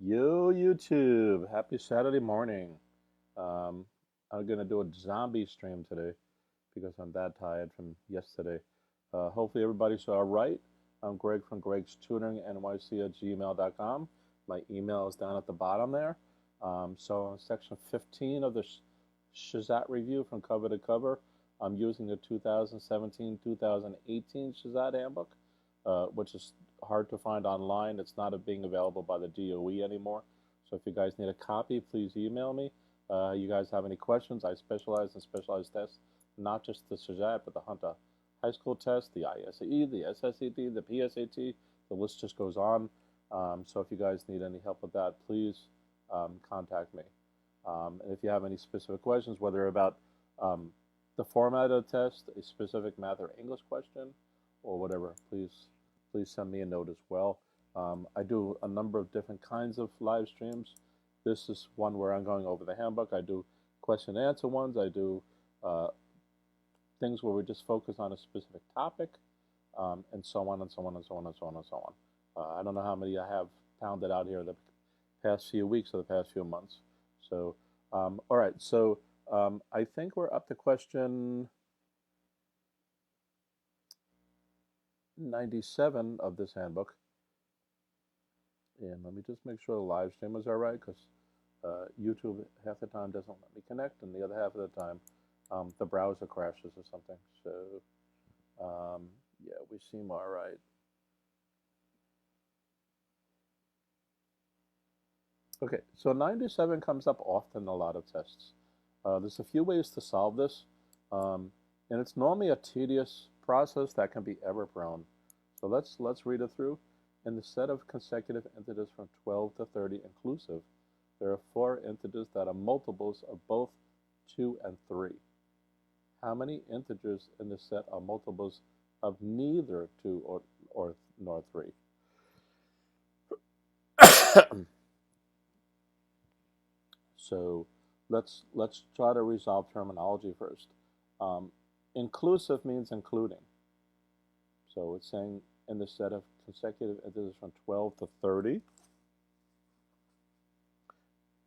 Yo, YouTube. Happy Saturday morning. Um, I'm going to do a zombie stream today because I'm that tired from yesterday. Hopefully everybody's all right. I'm Greg from GregsTutoringNYC at gmail.com. My email is down at the bottom there. So in section 15 of the SHSAT Review from cover to cover, I'm using the 2017-2018 SHSAT handbook, which is hard to find online. It's not being available by the DOE anymore. So if you guys need a copy, please email me. You guys have any questions? I specialize in specialized tests, not just the SHSAT, but the Hunter High School test, the ISEE, the SSAT, the PSAT. The list just goes on. So if you guys need any help with that, please contact me. And if you have any specific questions, whether about the format of the test, a specific math or English question, or whatever, please send me a note as well. I do a number of different kinds of live streams. This is one where I'm going over the handbook. I do question and answer ones. I do things where we just focus on a specific topic, and so on and so on and so on and so on and so on. I don't know how many I have pounded out here the past few weeks or the past few months. So, all right. So I think we're up to question 97 of this handbook. And let me just make sure the live stream is all right, because YouTube half the time doesn't let me connect, and the other half of the time the browser crashes or something. So yeah, we seem all right. Okay, so 97 comes up often in a lot of tests. There's a few ways to solve this, and it's normally a tedious process that can be error-prone. So let's read it through. In the set of consecutive integers from 12 to 30 inclusive, there are 4 integers that are multiples of both 2 and 3. How many integers in the set are multiples of neither 2 nor 3? So let's try to resolve terminology first. Inclusive means including. So it's saying in the set of consecutive integers from 12 to 30.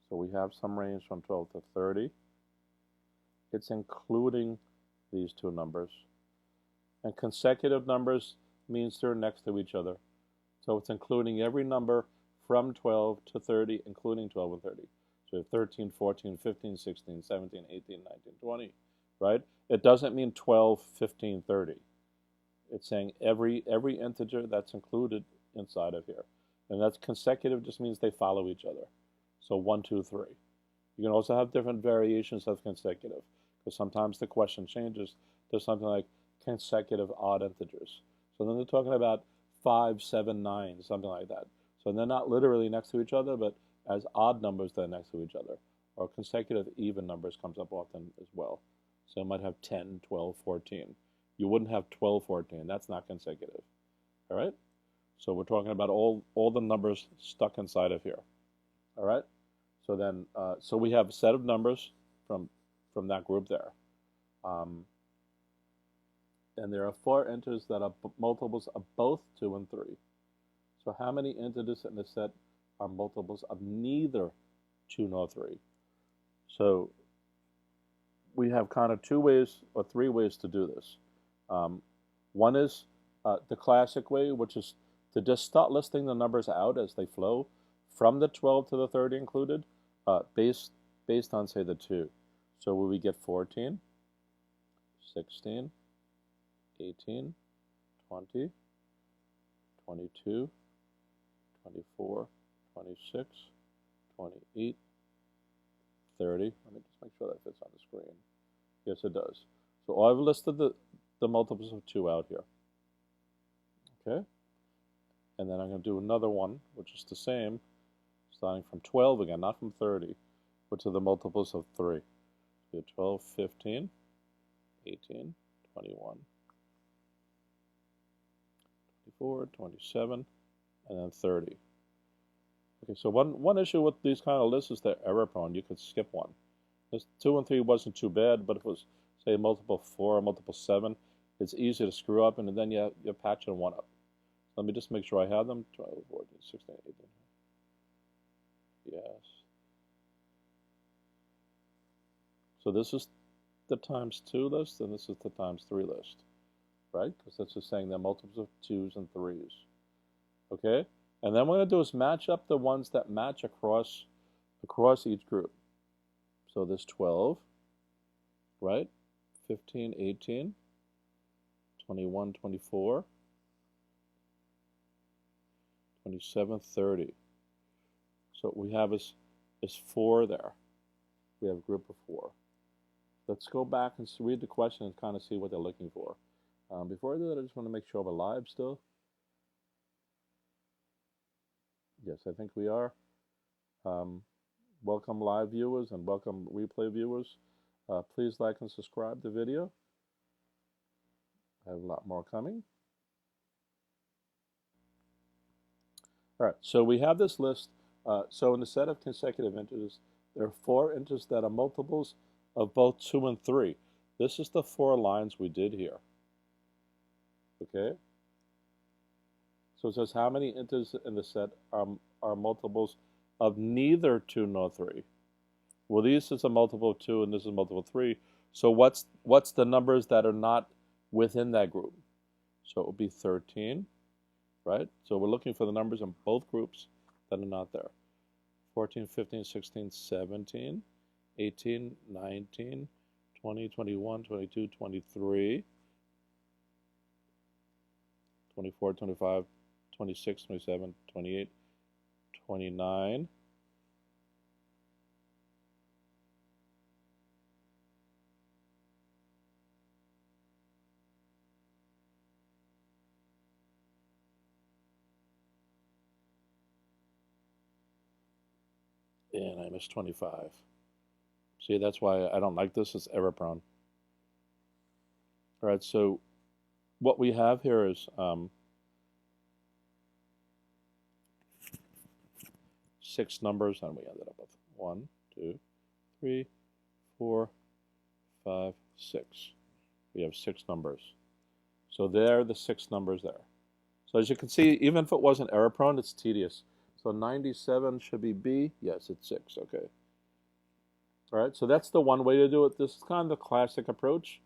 So we have some range from 12 to 30. It's including these two numbers. And consecutive numbers means they're next to each other. So it's including every number from 12 to 30, including 12 and 30. So 13, 14, 15, 16, 17, 18, 19, 20, right? It doesn't mean 12, 15, 30. It's saying every integer that's included inside of here. And that's consecutive, just means they follow each other. So 1, 2, 3. You can also have different variations of consecutive, because sometimes the question changes. There's something like consecutive odd integers. So then they're talking about 5, 7, 9, something like that. So they're not literally next to each other, but as odd numbers, they're next to each other. Or consecutive even numbers comes up often as well. So you might have 10, 12, 14. You wouldn't have 12, 14. That's not consecutive. All right? So we're talking about all the numbers stuck inside of here. All right? So then, so we have a set of numbers from that group there. And there are 4 integers that are multiples of both 2 and 3. So how many integers in the set are multiples of neither 2 nor 3? So we have kind of 2 ways or 3 ways to do this. One is the classic way, which is to just start listing the numbers out as they flow from the 12 to the 30 included, based on, say, the 2. So we get 14, 16, 18, 20, 22, 24, 26, 28, 30. Let me just make sure that fits on the screen. Yes, it does. So I've listed the multiples of 2 out here. Okay? And then I'm going to do another one, which is the same, starting from 12 again, not from 30, which are the multiples of 3. So 12, 15, 18, 21, 24, 27, and then 30. Okay, so one issue with these kind of lists is they're error prone. You could skip one. This 2 and 3 wasn't too bad, but if it was, say, multiple 4 or multiple 7, it's easy to screw up, and then you're patching one up. So let me just make sure I have them. 12, 14, 16, 18. Yes. So this is the times 2 list, and this is the times 3 list, right? Because that's just saying they're multiples of 2s and 3s. Okay? And then what we're going to do is match up the ones that match across each group. So this 12, right? 15, 18, 21, 24, 27, 30. So what we have is 4 there. We have a group of 4. Let's go back and read the question and kind of see what they're looking for. Before I do that, I just want to make sure we're live still. Yes, I think we are. Welcome live viewers and welcome replay viewers. Please like and subscribe the video. I have a lot more coming. All right, so we have this list. So in the set of consecutive integers, there are 4 integers that are multiples of both 2 and 3. This is the 4 lines we did here. Okay? So it says how many integers in the set are multiples of neither 2 nor 3. Well, this is a multiple of 2 and this is a multiple of 3. So what's the numbers that are not within that group? So it will be 13, right? So we're looking for the numbers in both groups that are not there. 14, 15, 16, 17, 18, 19, 20, 21, 22, 23, 24, 25, 26, 27, 28, 29, and I missed 25. See, that's why I don't like this. It's error prone. All right, so what we have here is 6 numbers, and we ended up with 1, 2, 3, 4, 5, 6. We have 6 numbers. So there are the 6 numbers there. So as you can see, even if it wasn't error prone, it's tedious. So 97 should be B. Yes, it's 6. Okay. All right, so that's the one way to do it. This is kind of the classic approach,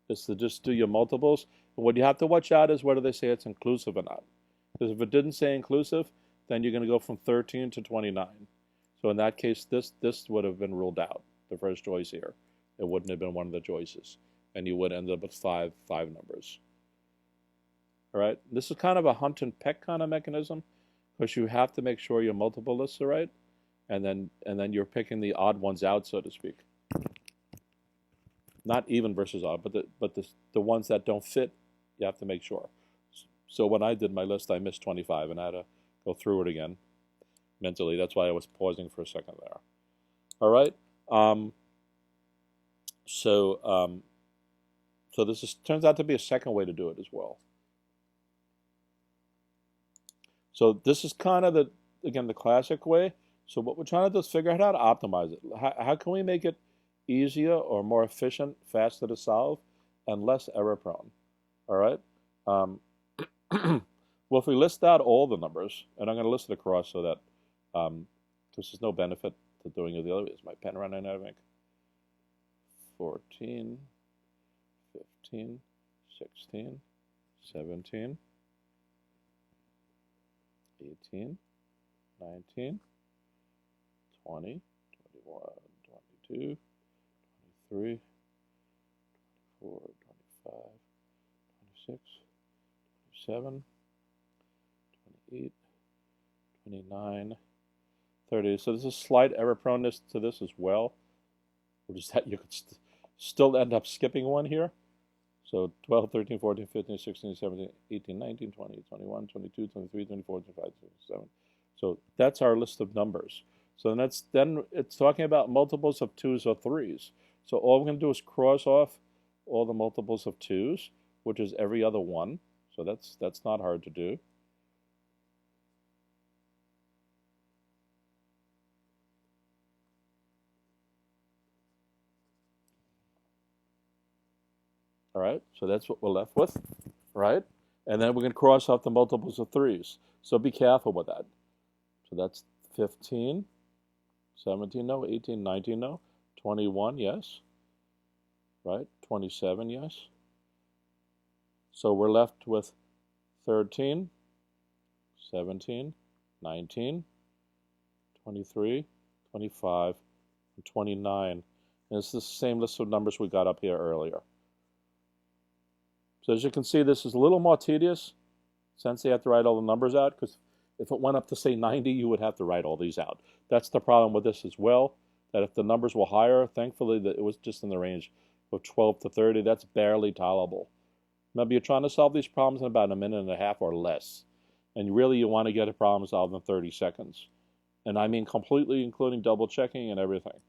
is to just do your multiples. And what you have to watch out is whether they say it's inclusive or not. Because if it didn't say inclusive, then you're going to go from 13 to 29. So in that case, this would have been ruled out, the first choice here. It wouldn't have been one of the choices. And you would end up with five numbers. All right, this is kind of a hunt and peck kind of mechanism, because you have to make sure your multiple lists are right. And then you're picking the odd ones out, so to speak. Not even versus odd, but the ones that don't fit, you have to make sure. So when I did my list, I missed 25, and I had to go through it again mentally. That's why I was pausing for a second there. All right. So this turns out to be a second way to do it as well. So this is kind of the classic way. So what we're trying to do is figure out how to optimize it. How can we make it easier or more efficient, faster to solve, and less error prone? All right. Well, if we list out all the numbers, and I'm going to list it across so that because there's no benefit to doing it the other way. Is my pen running out of ink? 14, 15, 16, 17, 18, 19, 20, 21, 22, 23, 24, 25, 26, 27, 28, 29, 30. So there's a slight error proneness to this as well, which is that you could still end up skipping one here. So 12, 13, 14, 15, 16, 17, 18, 19, 20, 21, 22, 23, 24, 25, 27. So that's our list of numbers. So then it's talking about multiples of 2s or 3s. So all we're going to do is cross off all the multiples of 2s, which is every other one. So that's not hard to do. All right, so that's what we're left with, right? And then we're going to cross off the multiples of 3s. So be careful with that. So that's 15, 17, no. 18, 19, no. 21, yes. Right? 27, yes. So we're left with 13, 17, 19, 23, 25, and 29. And it's the same list of numbers we got up here earlier. So as you can see, this is a little more tedious since you have to write all the numbers out, because if it went up to, say, 90, you would have to write all these out. That's the problem with this as well, that if the numbers were higher, thankfully that it was just in the range of 12 to 30. That's barely tolerable. Remember, you're trying to solve these problems in about a minute and a half or less. And really, you want to get a problem solved in 30 seconds. And I mean completely including double checking and everything.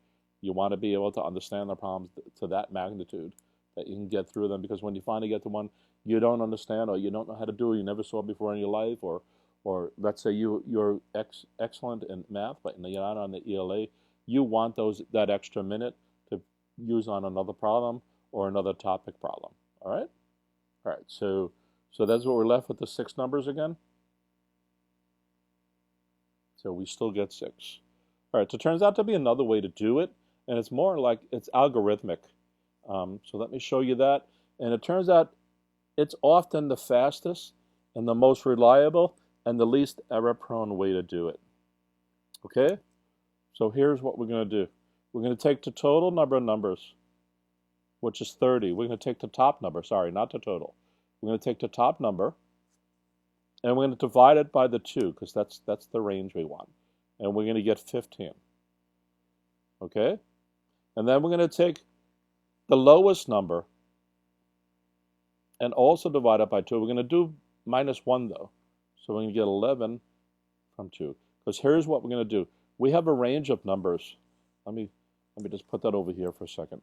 You want to be able to understand the problems to that magnitude, that you can get through them, because when you finally get to one you don't understand, or you don't know how to do, you never saw before in your life, or let's say you're excellent in math, but you're not on the ELA, you want that extra minute to use on another problem or another topic problem. All right? All right, so that's what we're left with, the 6 numbers again. So we still get 6. All right, so it turns out to be another way to do it, and it's more like it's algorithmic. So let me show you that. And it turns out it's often the fastest and the most reliable and the least error-prone way to do it. Okay? So here's what we're going to do. We're going to take the total number of numbers, which is 30. We're going to take the top number. Sorry, not the total. We're going to take the top number, and we're going to divide it by the 2, because that's the range we want. And we're going to get 15. Okay? And then we're going to take the lowest number and also divide it by 2. We're going to do -1, though. So we're going to get 11 from 2. Because here's what we're going to do. We have a range of numbers. Let me just put that over here for a second.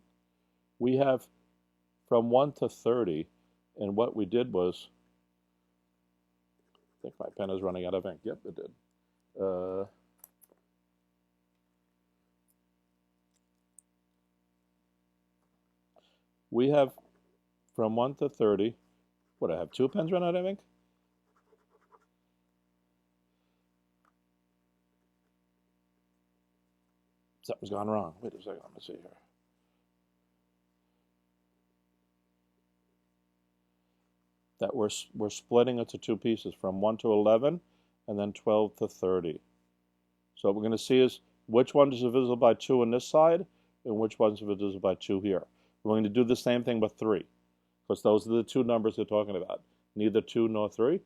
We have from 1 to 30, and what we did was, I think my pen is running out of ink. Yep, it did. We have from 1 to 30. What, I have 2 pens run out of ink? Something's gone wrong. Wait a second, let me see here. That we're splitting it to 2 pieces, from 1 to 11, and then 12 to 30. So what we're going to see is which one is divisible by 2 on this side, and which one's divisible by 2 here. We're going to do the same thing with 3, because those are the 2 numbers they're talking about, neither 2 nor 3.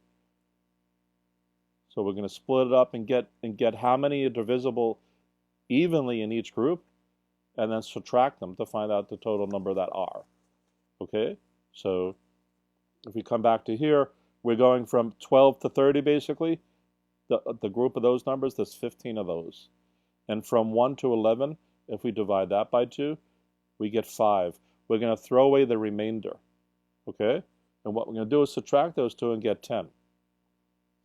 So we're going to split it up and get how many are divisible evenly in each group, and then subtract them to find out the total number that are. Okay? So if we come back to here, we're going from 12 to 30 basically. The group of those numbers, there's 15 of those. And from 1 to 11, if we divide that by 2, we get 5. We're going to throw away the remainder. Okay? And what we're going to do is subtract those 2 and get 10.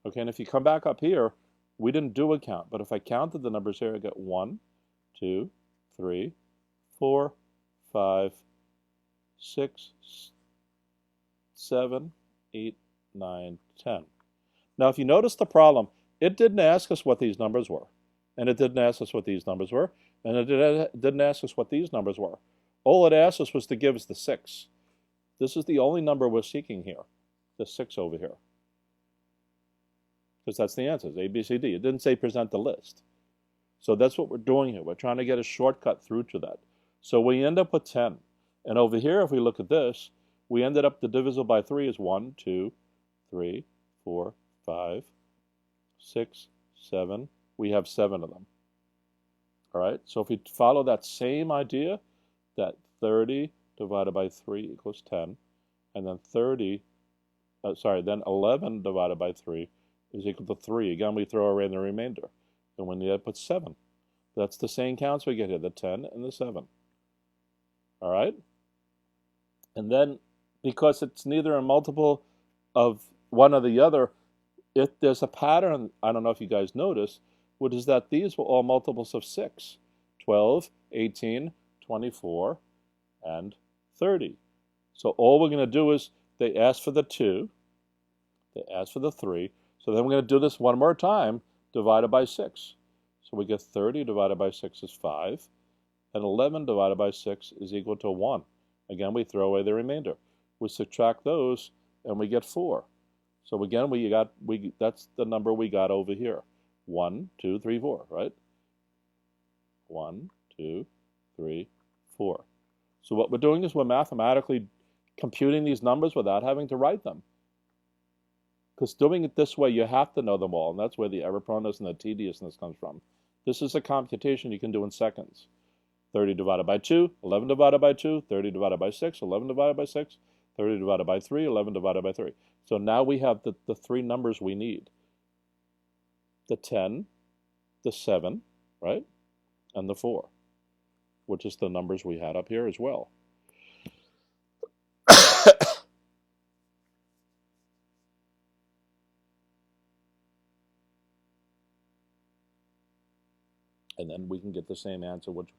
Okay, and if you come back up here, we didn't do a count, but if I counted the numbers here, I get 1, 2, 3, 4, 5, 6, 7, 8, 9, 10. Now, if you notice the problem, it didn't ask us what these numbers were, and it didn't ask us what these numbers were, and it didn't ask us what these numbers were. All it asked us was to give us the 6. This is the only number we're seeking here, the 6 over here. Because that's the answers, A, B, C, D. It didn't say present the list. So that's what we're doing here. We're trying to get a shortcut through to that. So we end up with 10. And over here, if we look at this, we ended up the divisible by 3 is 1, 2, 3, 4, 5, 6, 7. We have 7 of them. All right, so if we follow that same idea, that 30 divided by 3 equals 10, and then then 11 divided by 3 is equal to 3. Again, we throw away the remainder. And when you put 7, that's the same counts we get here, the 10 and the 7. All right? And then, because it's neither a multiple of one or the other, if there's a pattern, I don't know if you guys notice, which is that these were all multiples of 6. 12, 18, 24, and 30. So all we're going to do is, they asked for the 2, they asked for the 3, so then we're going to do this one more time, divided by 6. So So we get 30 divided by 6 is 5, and 11 divided by 6 is equal to 1. Again, we throw away the remainder. We subtract those, and we get 4. So again, that's the number we got over here. 1, 2, 3, 4, right? 1, 2, 3, 4. So what we're doing is we're mathematically computing these numbers without having to write them. Because doing it this way, you have to know them all, and that's where the error proneness and the tediousness comes from. This is a computation you can do in seconds. 30 divided by 2, 11 divided by 2, 30 divided by 6, 11 divided by 6, 30 divided by 3, 11 divided by 3. So now we have the three numbers we need. The 10, the 7, right? And the 4, which is the numbers we had up here as well. And then we can get the same answer, which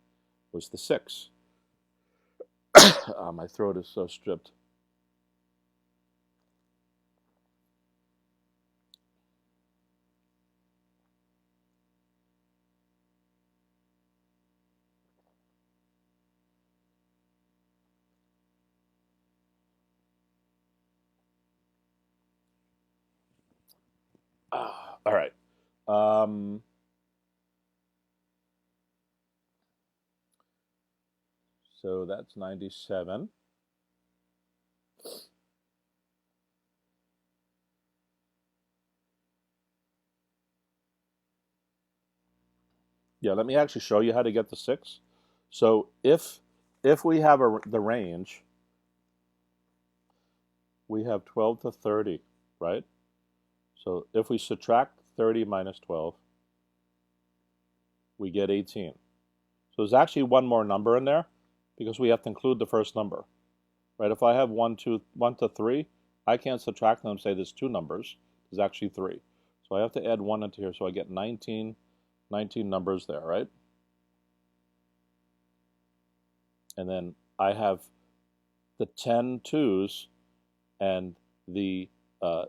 was the 6. My throat is so stripped. All right. So that's 97. Yeah, let me actually show you how to get the 6. So if we have the range, we have 12 to 30, right? So if we subtract 30 minus 12, we get 18. So there's actually one more number in there because we have to include the first number, right? If I have 1 to 3, I can't subtract them and say there's 2 numbers. There's actually 3. So I have to add 1 into here, so I get 19 numbers there, right? And then I have the 10 2s and the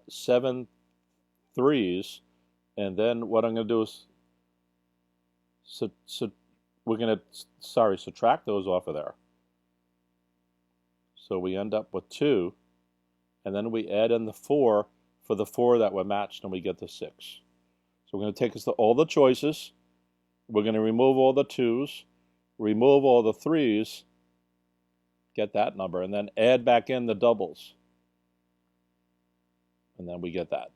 7 3s, and then what I'm going to do is we're going to subtract those off of there. So we end up with 2, and then we add in the 4 for the 4 that were matched, and we get the 6. So we're going to take us to all the choices. We're going to remove all the 2s, remove all the 3s, get that number, and then add back in the doubles. And then we get that.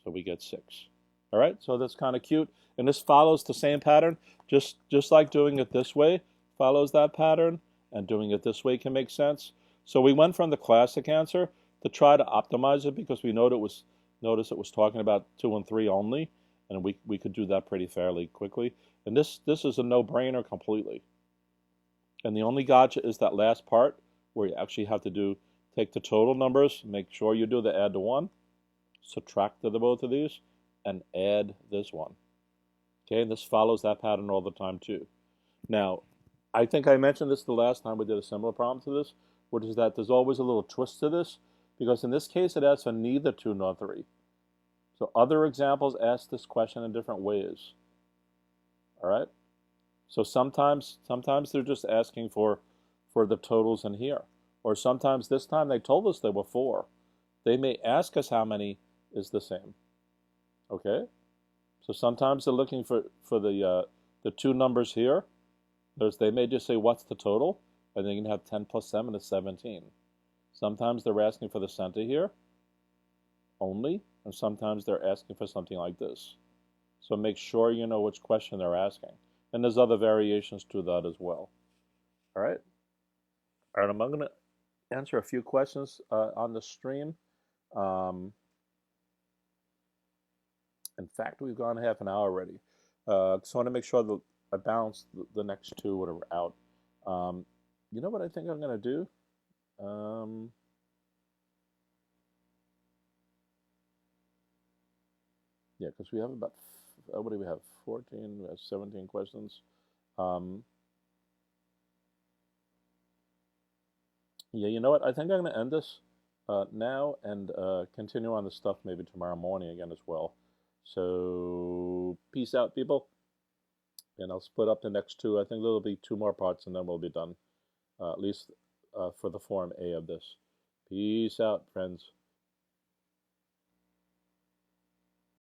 So we get 6. All right, so that's kind of cute. And this follows the same pattern, just like doing it this way follows that pattern, and doing it this way can make sense. So we went from the classic answer to try to optimize it because we noticed it was talking about 2 and 3 only, and we could do that pretty fairly quickly. And this is a no-brainer completely. And the only gotcha is that last part where you actually have to take the total numbers, make sure you do the add to 1, subtract the both of these, and add this one. Okay, and this follows that pattern all the time too. Now, I think I mentioned this the last time we did a similar problem to this, which is that there's always a little twist to this, because in this case it asks for neither 2 nor 3. So other examples ask this question in different ways. All right? So sometimes they're just asking for the totals in here. Or sometimes this time they told us there were 4. They may ask us how many is the same. Okay? So sometimes they're looking for the 2 numbers here. They may just say, what's the total? And then you can have 10 plus 7 is 17. Sometimes they're asking for the center here only, and sometimes they're asking for something like this. So make sure you know which question they're asking. And there's other variations to that as well. All right? All right, I'm going to answer a few questions on the stream. In fact, we've gone half an hour already. So I want to make sure that I balance the next 2 that are out. You know what I think I'm going to do? Yeah, because we have about, what do we have? 14, we have 17 questions. Yeah, you know what? I think I'm going to end this now and continue on the stuff maybe tomorrow morning again as well. So Peace out, people. And I'll split up the next two. I think there'll be two more parts, and then we'll be done, at least for the Form A of this. Peace out, friends.